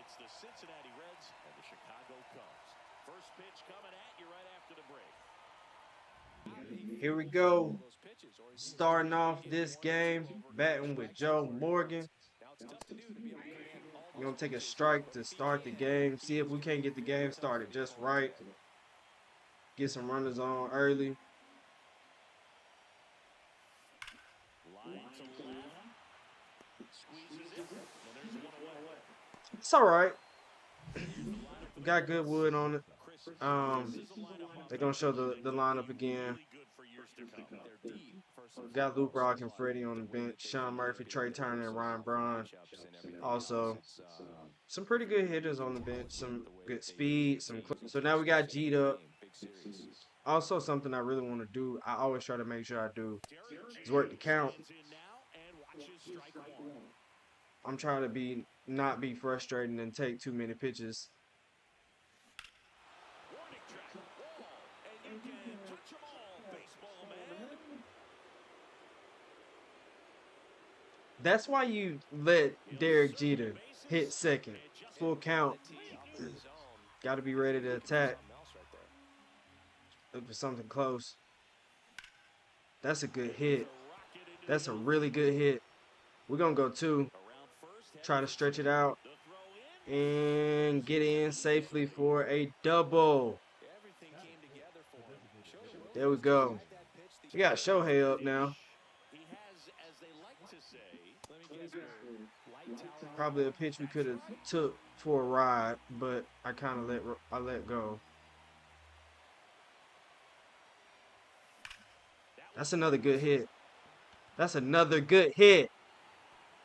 It's the Cincinnati Reds and the Chicago Cubs. First pitch coming at you right after the break. Here we go. Starting off this game, batting with Joe Morgan. We're going to take a strike to start the game. See if we can't get the game started just right. Get some runners on early. It's all right. Got good wood on it. They're going to show the lineup again. Got Luke Rock and Freddie on the bench. Sean Murphy, Trey Turner, and Ryan Braun. Also, some pretty good hitters on the bench. Some good speed. So now we got G'd up. Also, something I really want to do, I always try to make sure I do, is work the count. I'm trying to not be frustrated and take too many pitches. That's why you let Derek Jeter hit second. Full count. Got to be ready to attack. Look for something close. That's a good hit. That's a really good hit. We're going to go 2. Try to stretch it out. And get in safely for a double. There we go. We got Shohei up now. Probably a pitch we could have took for a ride, but I kind of let go. That's another good hit. That's another good hit.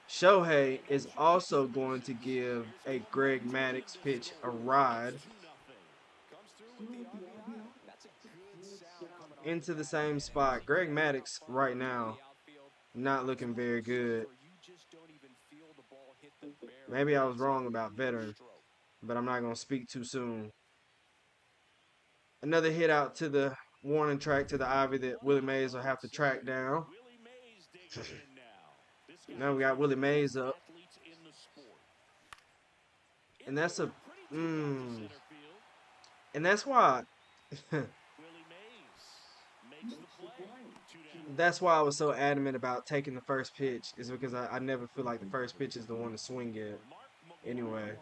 Shohei is also going to give a Greg Maddux pitch a ride into the same spot. Greg Maddux right now not looking very good. Maybe I was wrong about veteran, but I'm not going to speak too soon. Another hit out to the warning track to the Ivy that Willie Mays will have to track down. Now we got Willie Mays up. And that's and that's why that's why I was so adamant about taking the first pitch, is because I never feel like the first pitch is the one to swing at. Anyway.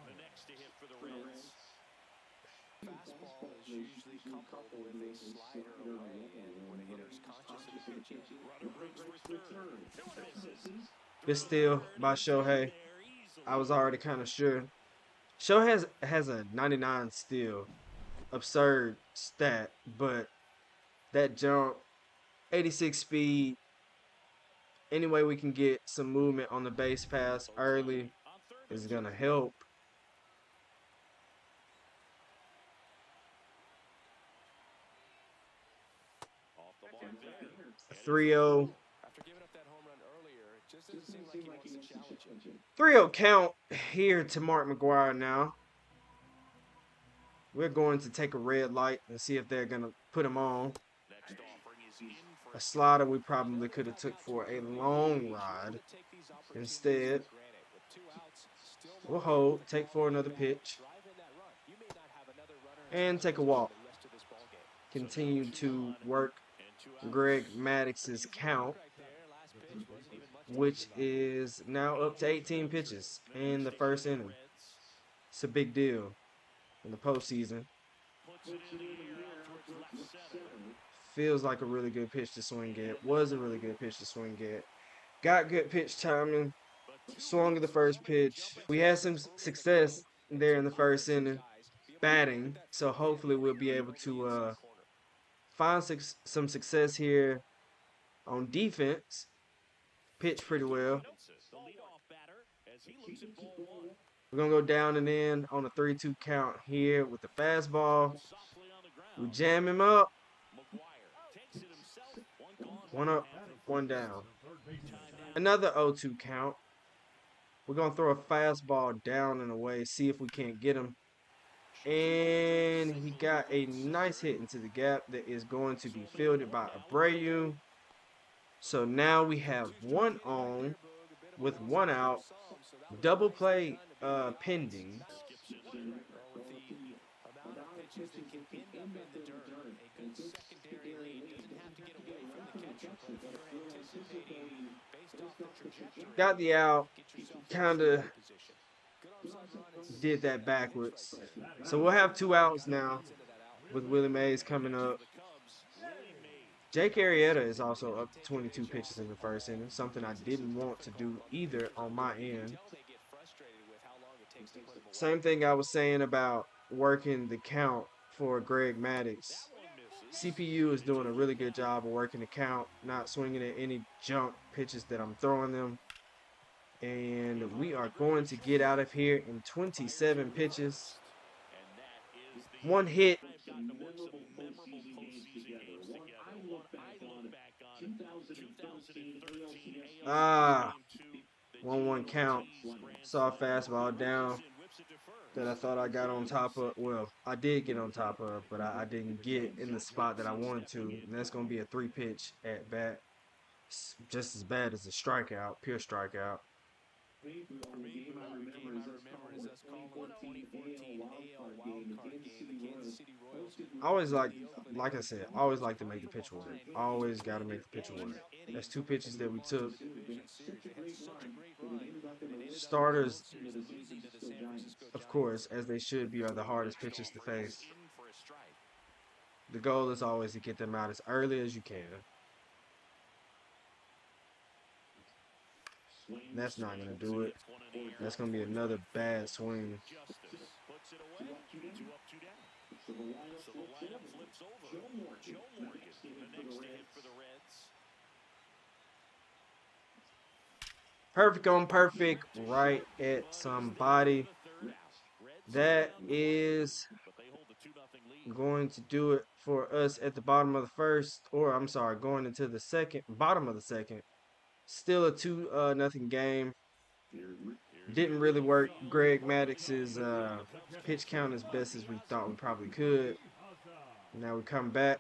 Good steal by Shohei. I was already kind of sure. Shohei has a 99 steal. Absurd stat, but that jump, 86 speed. Any way we can get some movement on the base pass early is going to help. A 3-0. 3-0 count here to Mark McGwire now. We're going to take a red light and see if they're going to put him on. A slider we probably could have took for a long ride. Instead, we'll hold, take for another pitch, and take a walk. Continue to work Greg Maddux's count, which is now up to 18 pitches in the first inning. It's a big deal in the postseason. Feels like a really good pitch to swing at. Was a really good pitch to swing at. Got good pitch timing. Swung at the first pitch. We had some success there in the first inning batting, so hopefully we'll be able to find some success here on defense. Pitch pretty well. We're going to go down and in on a 3-2 count here with the fastball. We jam him up. 1 up, 1 down. Another 0-2 count. We're going to throw a fastball down and away, see if we can't get him. And he got a nice hit into the gap that is going to be fielded by Abreu. So now we have 1 on with 1 out. Double play pending. Well, with the amount of pitches that can end up in the dirt, a good secondary lead doesn't have to get away from the catcher, but if you're anticipating based off the trajectory, Got the out, get yourself in kind of scoring position. Good onside run and did that the pitch right backwards. there. So we'll have 2 outs Kind of now gets into that out. with Willie Mays coming up. The Cubs, Willie Mays. Jake Arrieta is also up to 22 pitches in the first inning, something I didn't want to do either on my end. Tell they get frustrated with how long it takes to put them away. Same thing I was saying about working the count for Greg Maddux. CPU is doing a really good job of working the count, not swinging at any junk pitches that I'm throwing them. And we are going to get out of here in 27 pitches. 1 hit. Ah, 1-1 count. Saw a fastball down that I thought I got on top of. Well, I did get on top of, but I didn't get in the spot that I wanted to. And that's going to be a 3-pitch at bat. It's just as bad as a strikeout, pure strikeout. For me, the game I remember is us calling the 2014 AL wildcard game, the Kansas City Royals. I always like I said, I always like to make the pitcher work. Always got to make the pitcher work. That's 2 pitches that we took. Starters, of course, as they should be, are the hardest pitchers to face. The goal is always to get them out as early as you can. That's not going to do it. That's going to be another bad swing. So the lineup flips over. Joe Morgan, the next to hit for the Reds. Perfect on perfect, right at somebody. That is going to do it for us at the bottom of the first, or I'm sorry, going into the second, bottom of the second. Still a 2-0 game. Didn't really work Greg Maddux's pitch count as best as we thought we probably could. Now we come back.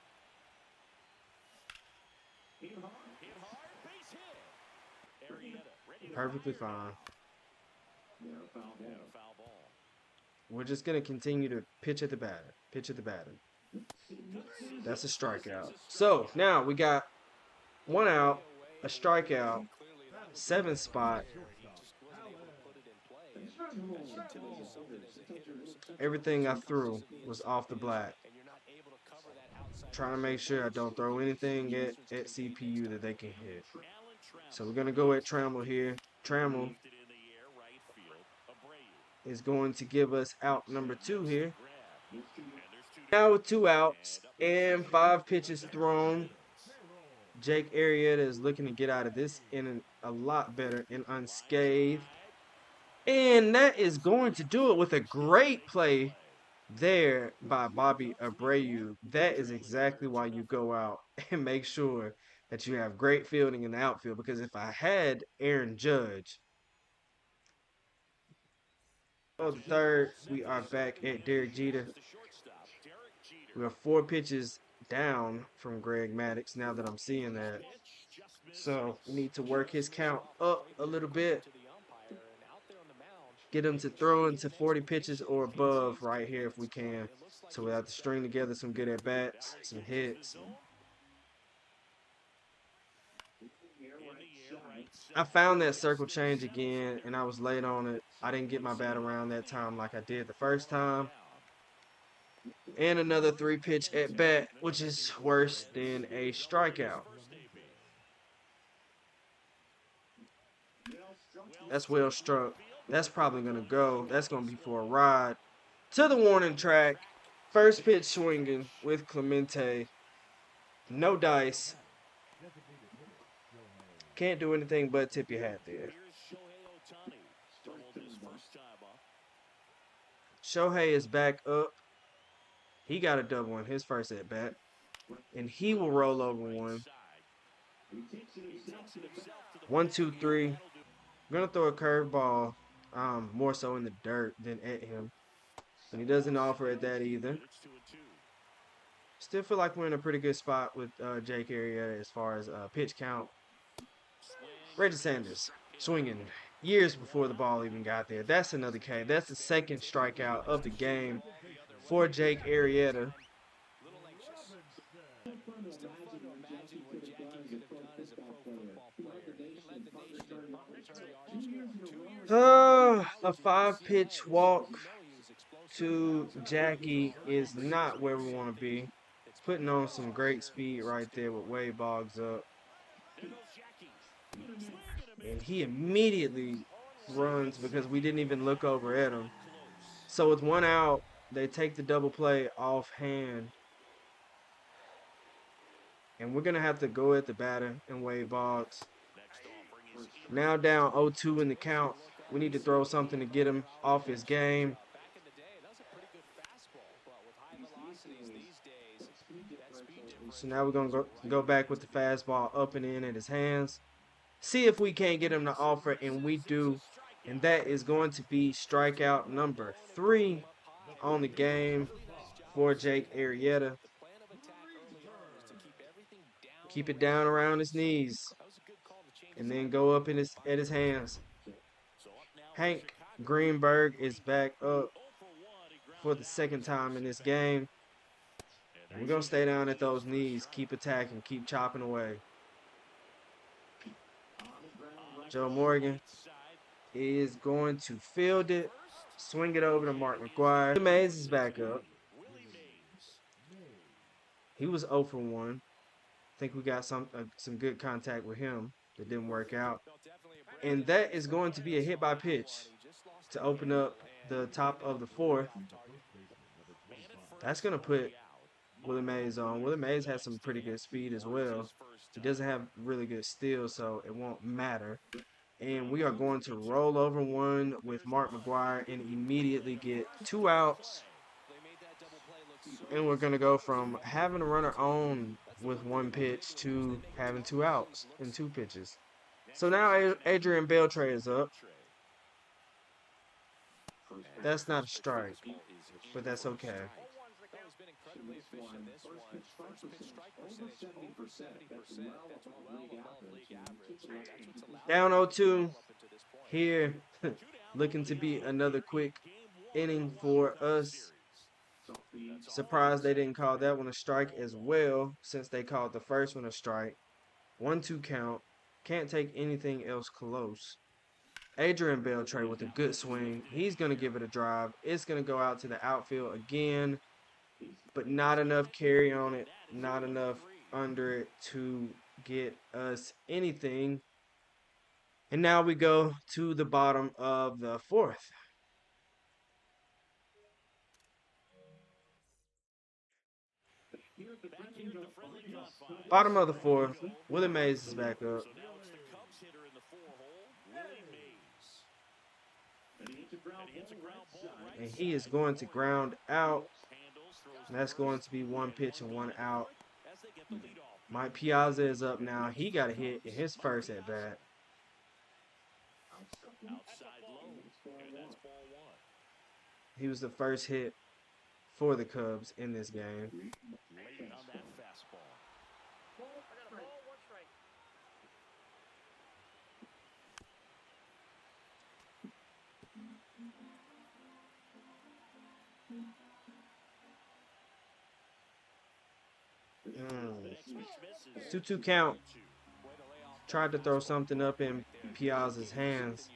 Perfectly fine. We're just going to continue to pitch at the batter. Pitch at the batter. That's a strikeout. So now we got 1 out, a strikeout, 7 spot. Everything I threw was off the black. Trying to make sure I don't throw anything at CPU that they can hit. So we're going to go at Trammell here. Trammell is going to give us out number 2 here. Now with 2 outs and 5 pitches thrown, Jake Arrieta is looking to get out of this inning a lot better and unscathed. And that is going to do it with a great play there by Bobby Abreu. That is exactly why you go out and make sure that you have great fielding in the outfield. Because if I had Aaron Judge, the third, we are back at Derek Jeter. We are 4 pitches down from Greg Maddux now that I'm seeing that. So we need to work his count up a little bit. Get him to throw into 40 pitches or above right here if we can. So we have to string together some good at-bats, some hits. I found that circle change again, and I was late on it. I didn't get my bat around that time like I did the first time. And another 3-pitch at-bat, which is worse than a strikeout. That's well struck. That's probably going to go. That's going to be for a ride. To the warning track. First pitch swinging with Clemente. No dice. Can't do anything but tip your hat there. Shohei is back up. He got a double in his first at-bat. And he will roll over one. 1, 2, 3. I'm going to throw a curveball. More so in the dirt than at him. And he doesn't offer at that either. Still feel like we're in a pretty good spot with Jake Arrieta as far as pitch count. Reggie Sanders swinging. years before the ball even got there. That's another K. That's the second strikeout of the game for Jake Arrieta. Little anxious. Still fun to imagine what Jackie could have done as a pro football player. He led the nation in punt return yardage 2 years ago. A 5-pitch walk You know he was explosive. to Jackie is not where we want to be. Putting on some great speed right there with Wade Boggs up. Here goes Jackie. And he immediately runs because we didn't even look over at him. So with one out, they take the double play offhand. And we're going to have to go at the batter and Wade Boggs. Now down 0-2 in the count. We need to throw something to get him off his game. Back in the day, that was a pretty good fastball. But with high velocities these days, that speed difference. So now we're going to go back with the fastball up and in at his hands. See if we can't get him to offer, and we do. And that is going to be strikeout number 3 on the game for Jake Arrieta. The plan of attack early on was to keep everything down. Keep it down around his knees, That was a good call to change and then go up in at his hands. Hank Greenberg is back up for the second time in this game. And we're going to stay down at those knees, keep attacking, keep chopping away. Joe Morgan is going to field it, swing it over to Mark McGuire. Willie Mays is back up. He was 0 for 1. I think we got some good contact with him that didn't work out. And that is going to be a hit by pitch to open up the top of the 4th. That's going to put Willie Mays on. Willie Mays has some pretty good speed as well. He doesn't have really good steal, so it won't matter. And we are going to roll over one with Mark McGuire and immediately get 2 outs. And we're going to go from having a runner on with 1 pitch to having 2 outs in 2 pitches. So now Adrian Beltre is up. That's not a strike, but that's okay. Been incredibly efficient this one. First pitch strike percentage over 70%. That's well above league average. That's what's allowed Down 0-2 up to this point. here. Looking to be another quick inning for us. Surprised they didn't call that one a strike as well, since they called the first one a strike. 1-2 count. Can't take anything else close. Adrian Beltre with a good swing. He's going to give it a drive. It's going to go out to the outfield again, but not enough carry on it, not enough under it to get us anything. And now we go to the bottom of the 4th. Bottom of the 4th, Willie Mays is back up. And he is going to ground out. And that's going to be 1 pitch and 1 out. Mike Piazza is up now. He got a hit in his first at bat. He was the first hit for the Cubs in this game. Mm. 2-2 count. Tried to throw something up in Piazza's hands.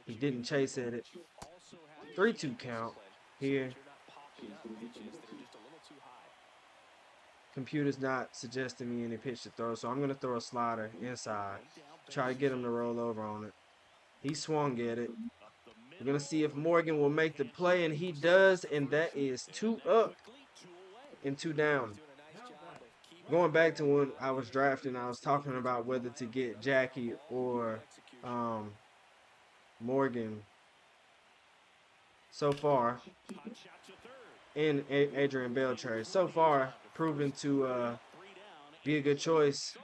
He didn't chase at it. 3-2 count here. Computer's not suggesting me any pitch to throw, so I'm going to throw a slider inside. Try to get him to roll over on it. He swung at it. We're going to see if Morgan will make the play, and he does, and that is 2 up and 2 down. Going back to when I was drafting, I was talking about whether to get Jackie or Morgan. So far, in Adrian Beltre, so far proven to be a good choice.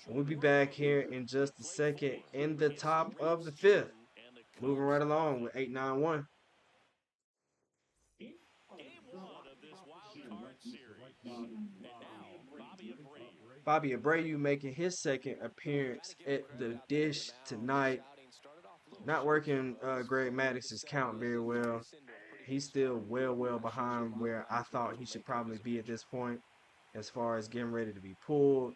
We'll be back here in just a second in the top of the 5th. Moving right along with 8-9-1. Bobby Abreu making his second appearance at the dish tonight. Not working Greg Maddox's count very well. He's still well behind where I thought he should probably be at this point as far as getting ready to be pulled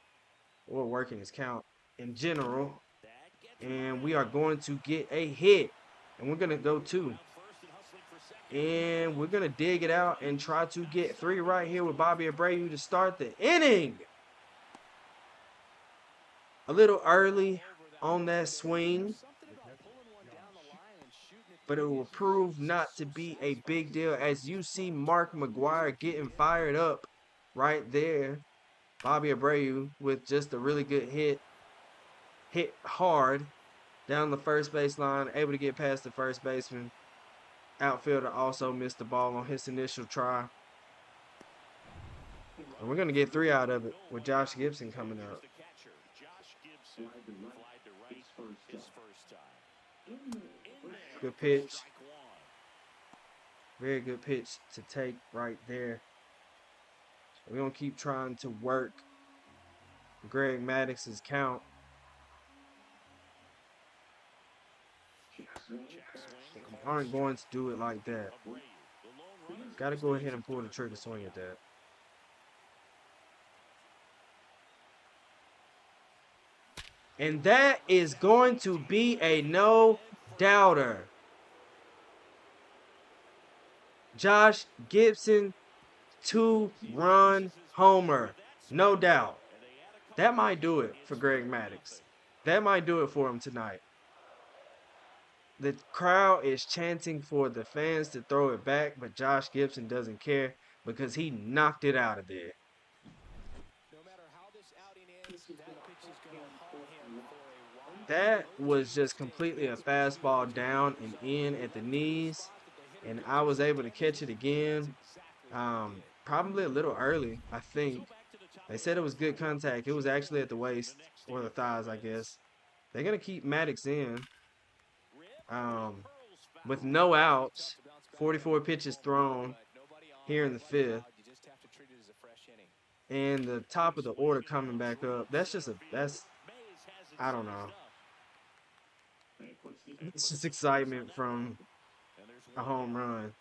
or working his count in general. And we are going to get a hit. And we're going to go 2. And we're going to dig it out and try to get 3 right here with Bobby Abreu to start the inning. A little early on that swing, but it will prove not to be a big deal as you see Mark McGwire getting fired up right there. Bobby Abreu with just a really good hit hard down the first baseline, able to get past the first baseman. Outfielder also missed the ball on his initial try. And we're going to get 3 out of it with Josh Gibson coming up. Good pitch. Very good pitch to take right there. We're going to keep trying to work Greg Maddox's count. We aren't going to do it like that. Got to go ahead and pull the trigger swing at that. And that is going to be a no-doubter. Josh Gibson, 2-run homer. No doubt. That might do it for Greg Maddux. That might do it for him tonight. The crowd is chanting for the fans to throw it back, but Josh Gibson doesn't care because he knocked it out of there. No matter how this outing ends, that pitch is going to haunt him for a while. That was just completely a fastball down and in at the knees, and I was able to catch it again. Probably a little early, I think. They said it was good contact. It was actually at the waist or the thighs, I guess. They're going to keep Maddox in. With no outs, 44 pitches thrown here in the 5th. And the top of the order coming back up. That's I don't know. It's just excitement from a home run.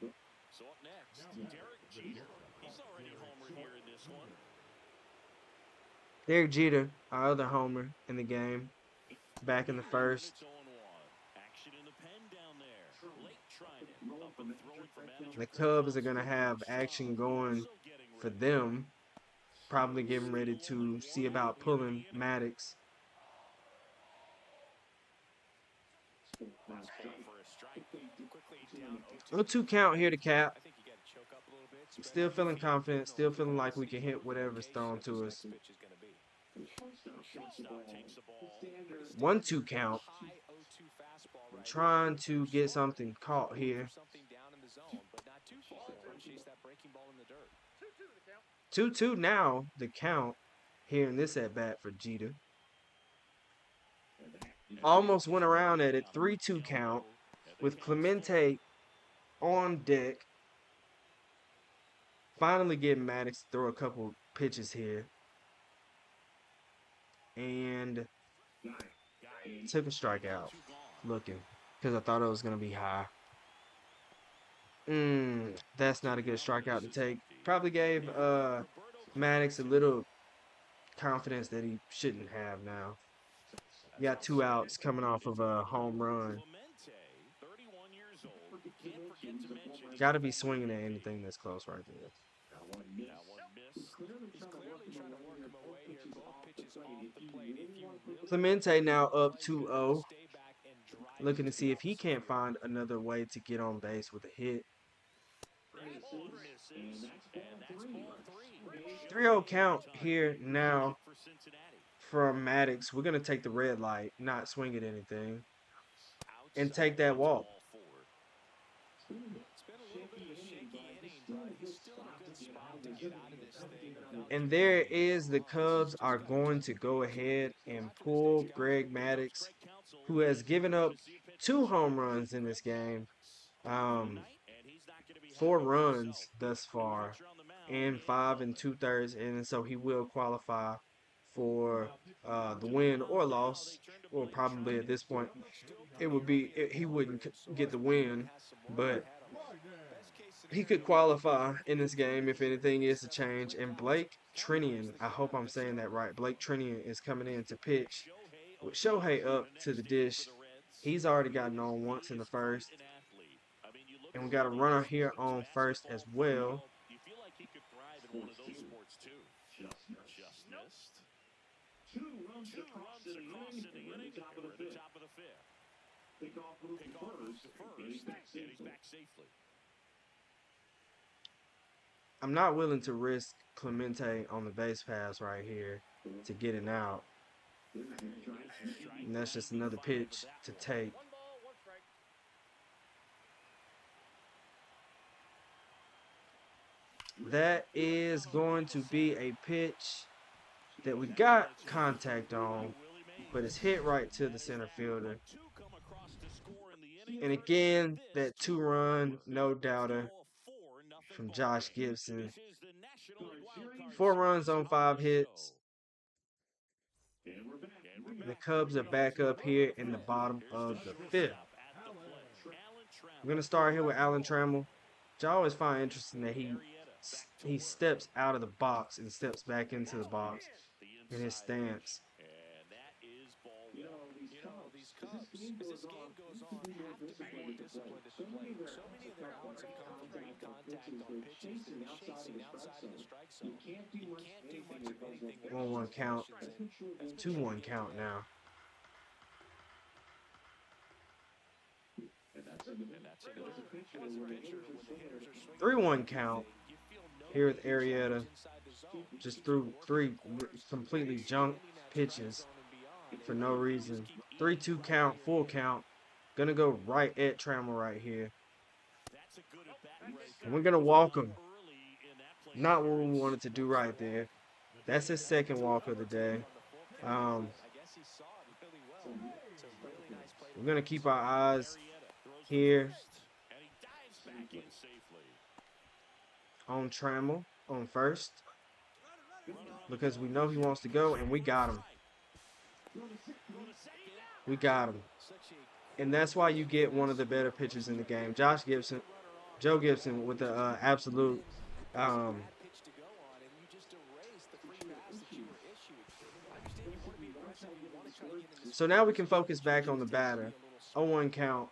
So up next, Derek Jeter. He's already homered here in this one. Derek Jeter, our other homer in the game, back in the 1st. The Cubs are going to have action going for them. Probably getting ready to see about pulling Maddox. No 2 count here to Cap. Still feeling confident. Still feeling like we can hit whatever's thrown to us. 1-2 count. Trying to get something caught here. 2-2 now, the count here in this at-bat for Jeter. Almost went around at it. 3-2 count with Clemente on deck. Finally getting Maddox to throw a couple pitches here. And took a strikeout looking because I thought it was going to be high. That's not a good strikeout to take. Probably gave Maddox a little confidence that he shouldn't have now. You got 2 outs coming off of a home run. Got to be swinging at anything that's close right there. Clemente now up 2-0. Looking to see if he can't find another way to get on base with a hit. 3-0 count here now from Maddox. We're going to take the red light, not swing at anything, and take that walk. And there is the Cubs are going to go ahead and pull Greg Maddux, who has given up 2 home runs in this game. 4 runs thus far in 5 2/3, and so he will qualify for the win or loss, or probably at this point it would be he wouldn't get the win, but he could qualify in this game if anything is to change. And Blake Trinian, I hope I'm saying that right. Blake Trinian is coming in to pitch with Shohei up to the dish. He's already gotten on once in the first. And we got a runner here on first as well. You feel like he could thrive in one of those sports too. Just missed. Two runs across in the inning. We're at the top of the fifth. Pickoff moves to first, and he's back safely. I'm not willing to risk Clemente on the base pass right here to get it out. And that's just another pitch to take. That is going to be a pitch that we got contact on, but it's hit right to the center fielder. And again, that 2-run, no doubter from Josh Gibson. 4 runs on 5 hits. The Cubs are back up here in the bottom of the 5th. We're going to start here with Alan Trammell, which I always find interesting that he steps out of the box and steps back into the box in his stance. These Cubs, as this game goes on, have to be more disciplined at the plate. So many of their outs have come from great contact on pitches that are chasing outside of the strike zone. You can't do much of anything. 1-1 count, 2-1 count now. And that's another pitcher when the hitters are swinging. 3-1 count here with Arrieta. Just threw 3 completely junk pitches for no reason. 3-2 count, full count. Gonna go right at Trammell right here. And we're gonna walk him. Not what we wanted to do right there. That's his second walk of the day. We're gonna keep our eyes here on Trammell on first, because we know he wants to go, and we got him. We got him. And that's why you get one of the better pitchers in the game. Joe Gibson with the absolute so now we can focus back on the batter. 0-1 count.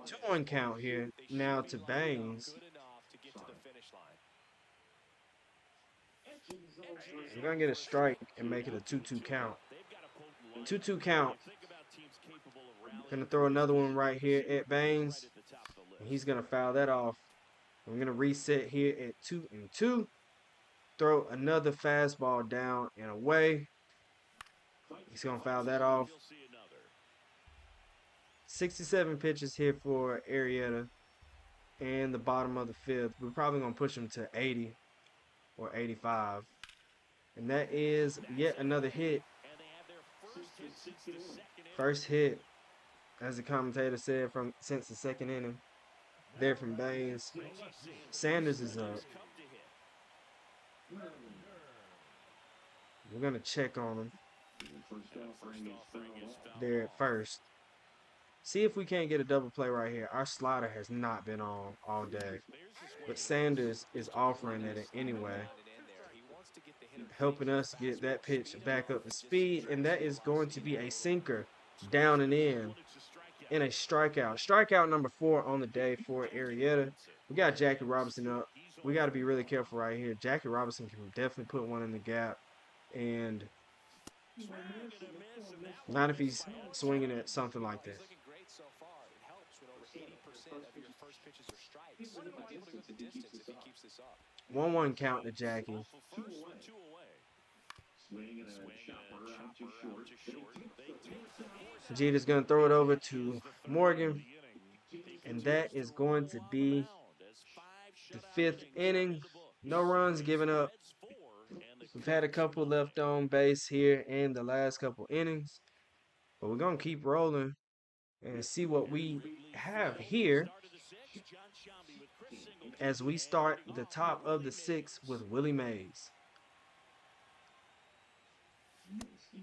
Two 1 count here now to Baines. We're gonna get a strike and make it a 2-2 count. 2-2 count. Gonna throw another one right here at Baines. And he's gonna foul that off. We're gonna reset here at 2-2. Throw another fastball down and away. He's gonna foul that off. 67 pitches here for Arrieta and the bottom of the 5th. We're probably gonna push him to 80 or 85. And that is yet another hit. First hit, as the commentator said, since the second inning. There from Baines. Sanders is up. We're gonna check on him there at first. See if we can't get a double play right here. Our slider has not been on all day, but Sanders is offering it anyway, helping us get that pitch back up to speed, and that is going to be a sinker down and in a strikeout. Strikeout number 4 on the day for Arrieta. We got Jackie Robinson up. We got to be really careful right here. Jackie Robinson can definitely put one in the gap, and not if he's swinging at something like that. 1-1 count to Jackie. Jeter's going to throw it over to Morgan, and that is going to be the 5th inning. No runs given up. We've had a couple left on base here in the last couple innings, but we're going to keep rolling and see what we have here. as we start the top of the 6th with Willie Mays.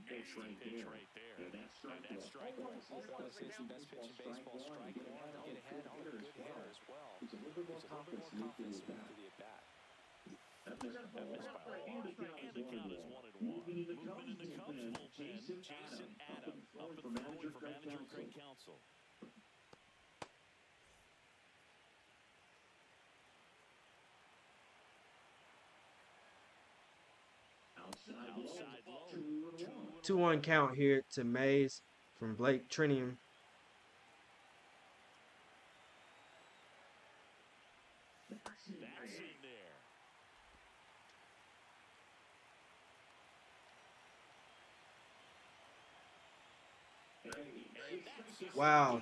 Pitch right there. And that's strike one. Postseason best pitch in baseball, strike one. Get ahead on a good hitter as well. It's a little bit more confidence moving through the at-bat. That missed by a lot. And the count is 1-1. Moving into Cubs bullpen, Jason Adam up and throwing for manager Craig Counsell. Outside low. 2-1 count here to Mays from Blake Trinium. That's in there. Wow.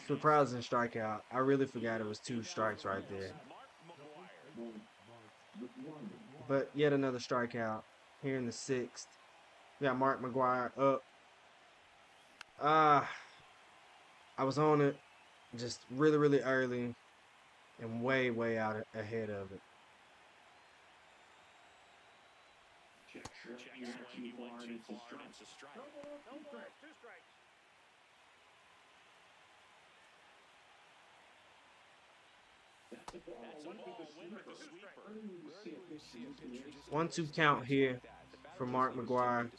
Surprising strikeout. I really forgot it was 2 strikes right there. But yet another strikeout here in the 6th. We got Mark McGwire up. I was on it just really, really early and way, way out ahead of it. Check swing, he went too far, and it's a strike. No more, 2 strikes. That's a ball. Win with the sweeper. Rarely will you see a pitcher just 1-2 count here for Mark McGwire.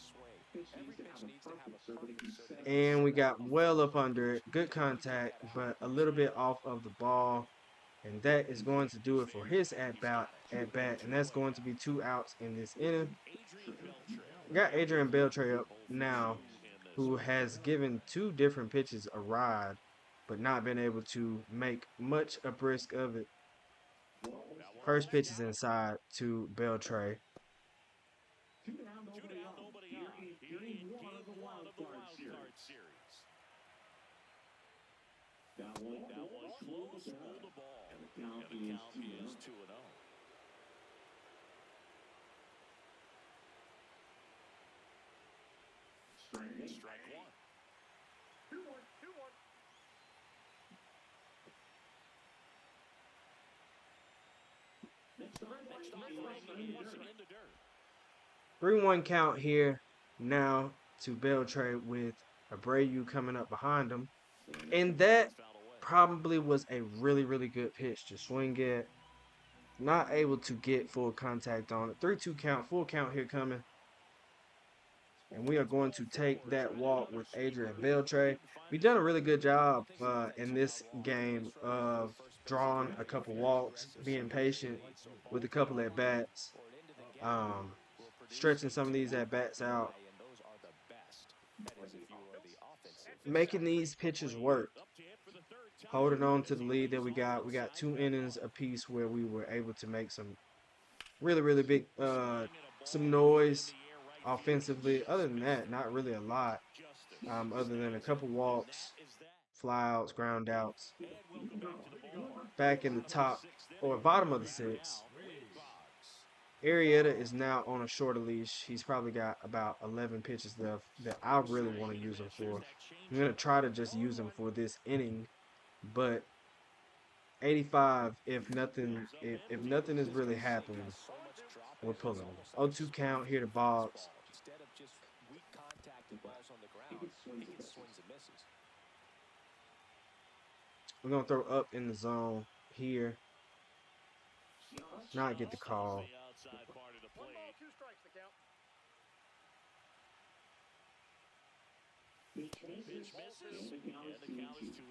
Every pitch needs to have a purpose. So And we got well up under it. Good contact, but a little bit off of the ball. And that is going to do it for his at-bat. And that's going to be 2 outs in this inning. We got Adrian Beltre up now, who has given 2 different pitches a ride, but not been able to make much a brisk of it. First pitch is inside to Beltre. 2 down, nobody out. Here in game 1 of the wild card series. That one close, pull the ball. And the count is 2-0. Strike one. 2-1. 3-1 count here now to Beltre with Abreu coming up behind him. And that probably was a really, really good pitch to swing at. Not able to get full contact on it. 3-2 count, full count here coming. And we are going to take that walk with Adrian Beltre. We've done a really good job in this game of drawing a couple walks, being patient with a couple at bats, stretching some of these at bats out, making these pitchers work, holding on to the lead that we got. We got 2 innings apiece where we were able to make some really, really big, some noise offensively. Other than that, not really a lot, other than a couple walks, flyouts, ground outs. Back in the top or bottom of the 6th, Arrieta is now on a shorter leash. He's probably got about 11 pitches left that I really want to use him for. I'm going to try to just use him for this inning, but 85, if nothing is really happening, we're pulling him. 0-2 count here to Boggs. instead of just weak contact and balls on the ground, he swings and misses. We're going to throw up in the zone here. Not get the call. 1 ball, 2 strikes the count. Pitch misses, and the count is 2-2.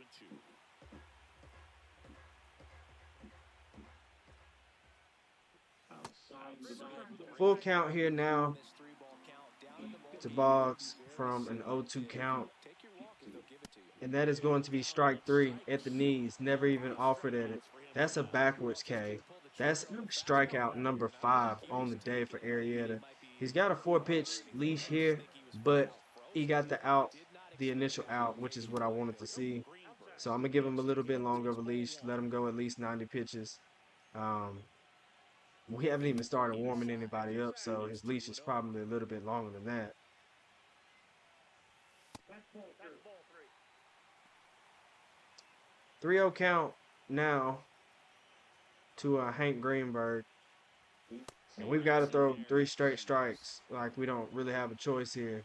Full count here now to Boggs from an 0-2 count. And that is going to be strike 3 at the knees. Never even offered at it. That's a backwards K. That's strikeout number 5 on the day for Arrieta. He's got a 4-pitch leash here, but he got the initial out, which is what I wanted to see. So I'm going to give him a little bit longer of a leash, let him go at least 90 pitches. We haven't even started warming anybody up, so his leash is probably a little bit longer than that. That's ball 3. 3-0 count now to Hank Greenberg. And we've got to throw 3 straight strikes. Like, we don't really have a choice here.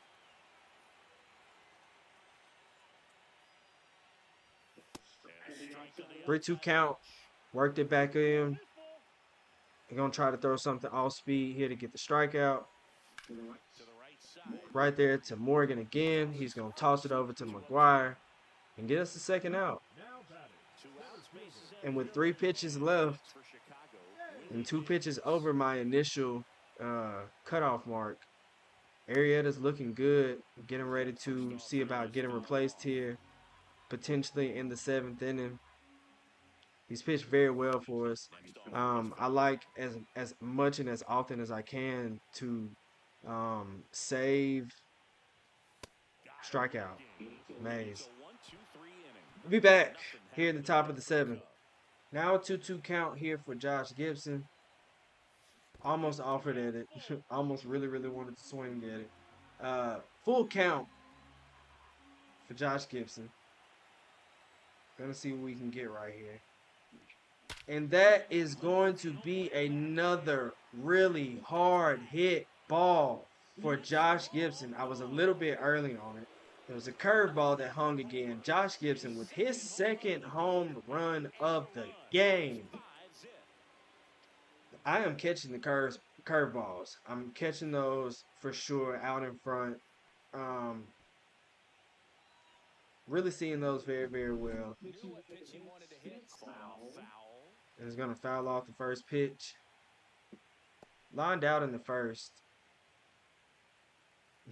3-2 count. Worked it back in. They're going to try to throw something off speed here to get the strikeout. Right there to Morgan again. He's going to toss it over to McGuire and get us the second out. And with 3 pitches left and 2 pitches over my initial cutoff mark, Arrieta's looking good. Getting ready to see about getting replaced here, potentially in the 7th inning. He's pitched very well for us. I like as much and as often as I can to save strikeout. Mays. We'll be back here at the top of the 7th. Now a 2-2 count here for Josh Gibson. Almost offered at it. Almost really wanted to swing at it. Full count for Josh Gibson. Gonna see what we can get right here. And that is going to be another really hard hit ball for Josh Gibson. I was a little bit early on it. There was a curveball that hung again. Josh Gibson with his 2nd home run of the game. I am catching the curveballs. I'm catching those for sure out in front. Really seeing those very well. And he's going to foul off the first pitch. Lined out in the 1st.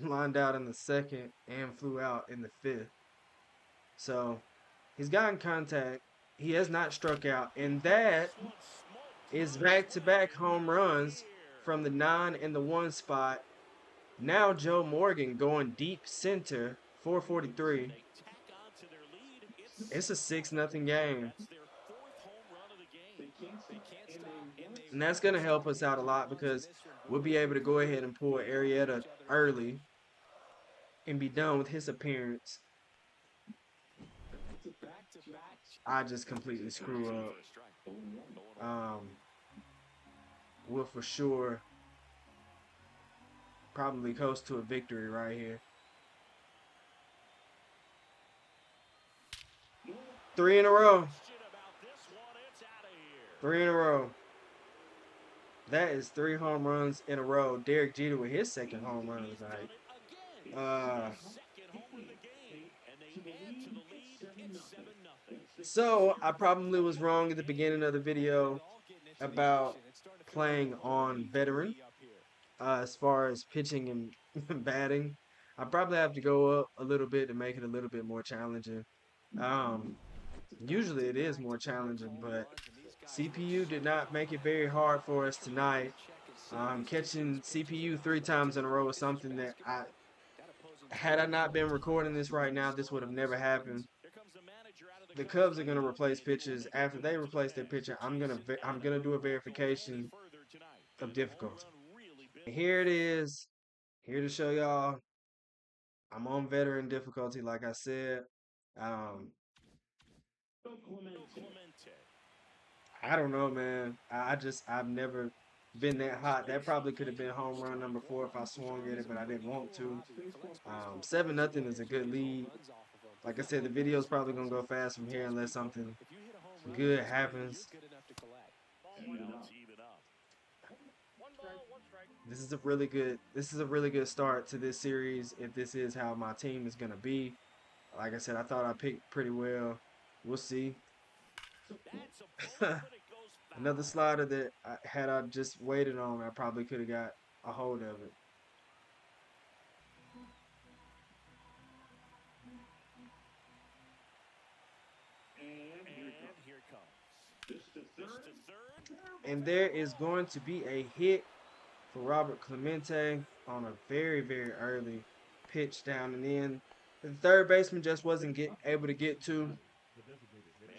Lined out in the 2nd. And flew out in the 5th. So, he's gotten contact. He has not struck out. And that is back-to-back home runs from the 9 and the 1 spot. Now Joe Morgan going deep center, 443. It's a 6-0 game. And that's going to help us out a lot because we'll be able to go ahead and pull Arrieta early and be done with his appearance. I just completely screw up. We'll for sure probably coast to a victory right here. 3 in a row. 3 in a row. That is 3 home runs in a row. Derek Jeter with his 2nd home run of the night. So, I probably was wrong at the beginning of the video about playing on veteran as far as pitching and batting. I probably have to go up a little bit to make it a little bit more challenging. Usually it is more challenging, but CPU did not make it very hard for us tonight. Catching CPU 3 times in a row is something that had I not been recording this right now, this would have never happened. The Cubs are going to replace pitchers. After they replace their pitcher, I'm gonna do a verification of difficulty. Here it is. Here to show y'all I'm on veteran difficulty, like I said. I don't know, man. I've never been that hot. That probably could have been home run number 4 if I swung at it, but I didn't want to. 7-0 is a good lead. Like I said, the video's probably gonna go fast from here unless something good happens. This is a really good start to this series if this is how my team is gonna be. Like I said, I thought I picked pretty well. We'll see. Another slider that had I just waited on, I probably could have got a hold of it. And there is going to be a hit for Robert Clemente on a very early pitch down and in. The third baseman just wasn't able to get to.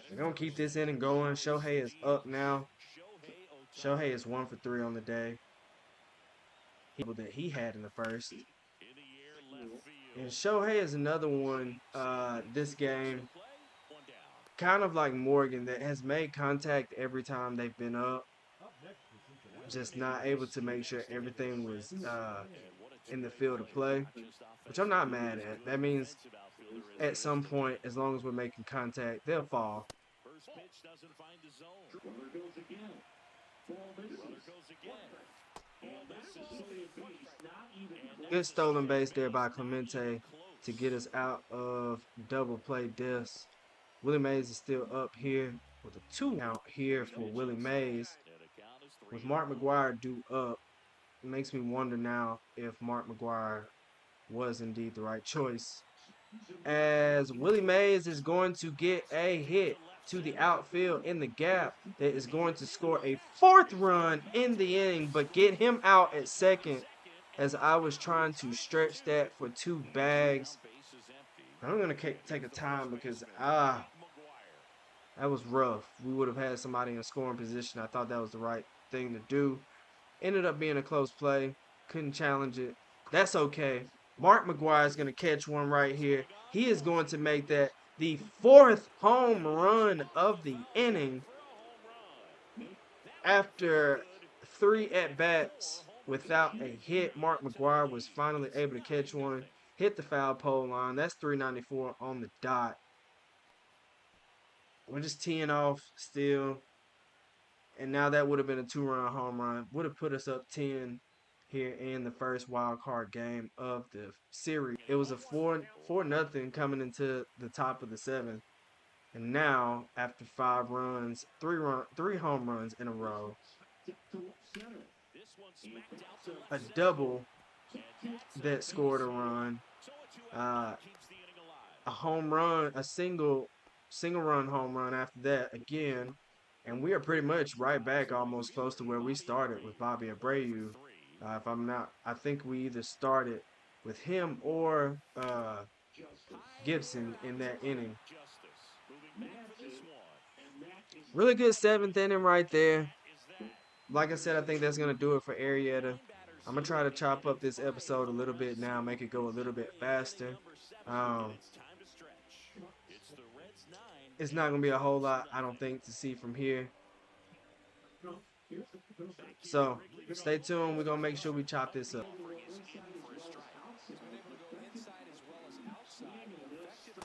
We're going to keep this inning going. Shohei is up now. Shohei is 1 for 3 on the day. That he had in the first. And Shohei is another one this game kind of like Morgan, that has made contact every time they've been up, just not able to make sure everything was in the field of play, which I'm not mad at. That means at some point, as long as we're making contact, they'll fall. First pitch doesn't find the zone. Runner goes again. Runner goes again. And this is Good stolen base there by Clemente to get us out of double play deaths. Willie Mays is still up here with a 2 out here for Willie Mays. With Mark McGwire due up, it makes me wonder now if Mark McGwire was indeed the right choice. As Willie Mays is going to get a hit to the outfield in the gap that is going to score a 4th run in the inning, but get him out at second as I was trying to stretch that for 2 bags. I'm going to take a time because, that was rough. We would have had somebody in scoring position. I thought that was the right thing to do. Ended up being a close play. Couldn't challenge it. That's okay. Mark McGwire is going to catch one right here. He is going to make that the 4th home run of the inning after 3 at-bats without a hit. Mark McGwire was finally able to catch one, hit the foul pole line. That's 394 on the dot. We're just teeing off still. And now that would have been a 2-run home run. Would have put us up 10 here in the first wild card game of the series. It was a 4-0 coming into the top of the 7th. And now, after 5 runs, 3 home runs in a row, a double that scored a run, a home run, a single run home run after that again. And we are pretty much right back almost close to where we started with Bobby Abreu. If I'm not, I think we either started with him or Gibson in that inning. Really good 7th inning right there. Like I said, I think that's going to do it for Arrieta. I'm going to try to chop up this episode a little bit now, make it go a little bit faster. It's not going to be a whole lot, I don't think, to see from here. So, stay tuned. We're going to make sure we chop this up.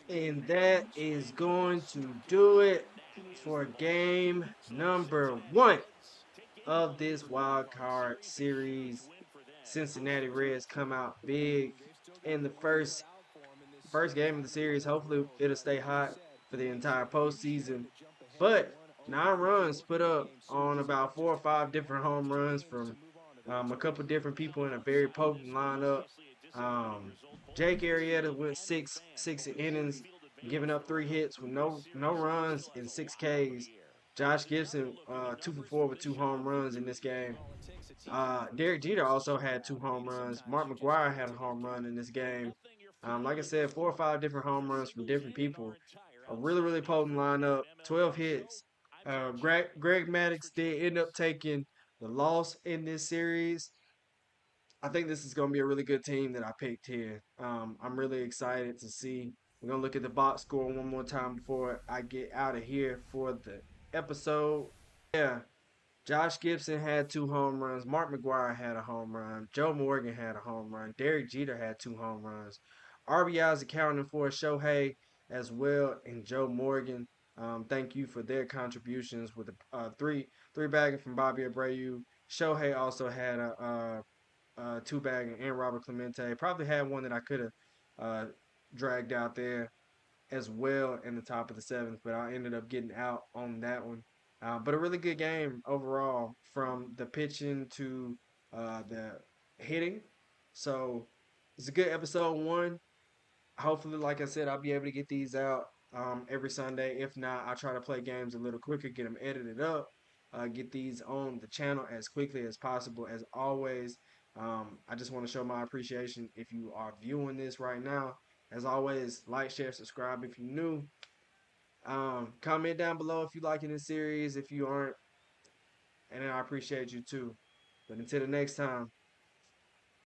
And that is going to do it for game number 1 of this wild card series. Cincinnati Reds come out big in the first game of the series. Hopefully it'll stay hot for the entire postseason. But 9 runs put up on about 4 or 5 different home runs from a couple different people in a very potent lineup. Jake Arrieta went 6 innings, giving up 3 hits with no runs and 6 Ks. Josh Gibson 2 for 4 with 2 home runs in this game. Derek Jeter also had 2 home runs. Mark McGwire had a home run in this game. Like I said, 4 or 5 different home runs from different people. A really potent lineup. 12 hits. Greg Maddux did end up taking the loss in this series. I think this is going to be a really good team that I picked here. I'm really excited to see. We're going to look at the box score one more time before I get out of here for the episode. Yeah, Josh Gibson had 2 home runs. Mark McGwire had a home run. Joe Morgan had a home run. Derek Jeter had 2 home runs. RBIs accounting for Shohei as well and Joe Morgan. Thank you for their contributions with the 3 bagging from Bobby Abreu. Shohei also had a 2 bagging and Robert Clemente. Probably had one that I could have dragged out there as well in the top of the 7th, but I ended up getting out on that one. But a really good game overall from the pitching to the hitting. So it's a good episode 1. Hopefully, like I said, I'll be able to get these out every Sunday. If not, I'll try to play games a little quicker, get them edited up, get these on the channel as quickly as possible. As always, I just want to show my appreciation if you are viewing this right now. As always, like, share, subscribe if you're new. Comment down below if you liking this series, if you aren't, and I appreciate you too. But until the next time,